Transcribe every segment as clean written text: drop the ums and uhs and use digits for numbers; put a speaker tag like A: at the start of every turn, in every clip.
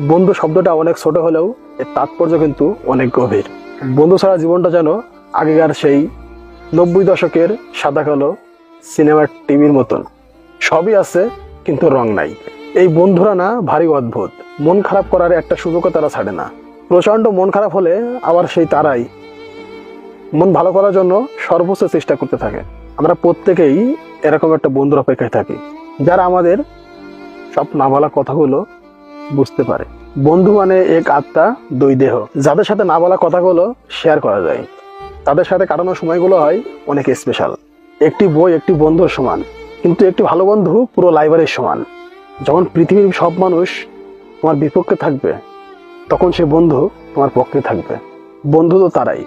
A: বন্ধু শব্দটা অনেক ছোট হলেও এর তাৎপর্য কিন্তু অনেক গভীর। বন্ধু ছাড়া জীবনটা যেন আগেকার সেই 90 দশকের সাদা কালো সিনেমার টিভির মতন, সবই আছে কিন্তু রং নাই। এই বন্ধুরা না ভারী অদ্ভুত, মন খারাপ করার একটা সুযোগও তারা ছাড়ে না। প্রচন্ড মন খারাপ হলে আবার সেই তারাই মন ভালো করার জন্য সর্বোচ্চ চেষ্টা করতে থাকে। আমরা প্রত্যেকেই এরকম একটা বন্ধুর অপেক্ষায় থাকি, যারা আমাদের সব না বলা কথাগুলো বুঝতে পারে। বন্ধু মানে এক আত্মা দুই দেহ, যাদের সাথে না বলা কথাগুলো শেয়ার করা যায়, তাদের সাথে কাটানোর সময়গুলো হয় অনেক স্পেশাল। একটি বই একটি বন্ধুর সমান, কিন্তু একটি ভালো বন্ধু পুরো লাইব্রেরির সমান। যখন পৃথিবীর সব মানুষ তোমার বিপক্ষে থাকবে, তখন সে বন্ধু তোমার পক্ষে থাকবে। বন্ধু তো তারাই,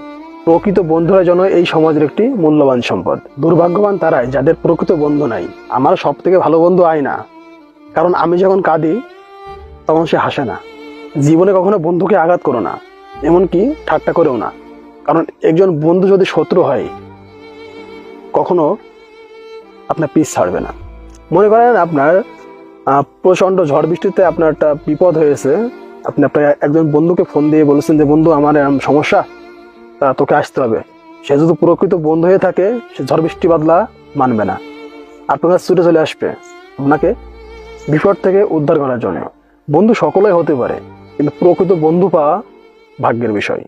A: প্রকৃত বন্ধুরা যেন এই সমাজের একটি মূল্যবান সম্পদ। দুর্ভাগ্যবান তারাই যাদের প্রকৃত বন্ধু নাই। আমার সব থেকে ভালো বন্ধু আয়না, কারণ আমি যখন কাঁদি তখন সে হাসে না। জীবনে কখনো বন্ধুকে আঘাত করো না, এমনকি ঠাট্টা করেও না, কারণ একজন বন্ধু যদি শত্রু হয় কখনো আপনার পিছ ছাড়বে না। মনে করেন আপনার প্রচণ্ড ঝড় বৃষ্টিতে আপনার একটা বিপদ হয়েছে, আপনি আপনার একজন বন্ধুকে ফোন দিয়ে বলেছেন যে বন্ধু আমার এরকম সমস্যা, তা তোকে আসতে হবে। সে যদি প্রকৃত বন্ধু হয়ে থাকে, সে ঝড় বৃষ্টি বাদলা মানবে না, আপনার কাছে ছুটে চলে আসবে আপনাকে বিপদ থেকে উদ্ধার করার জন্য। বন্ধু সকলেই হতে পারে, কিন্তু প্রকৃত বন্ধু পাওয়া ভাগ্যের বিষয়।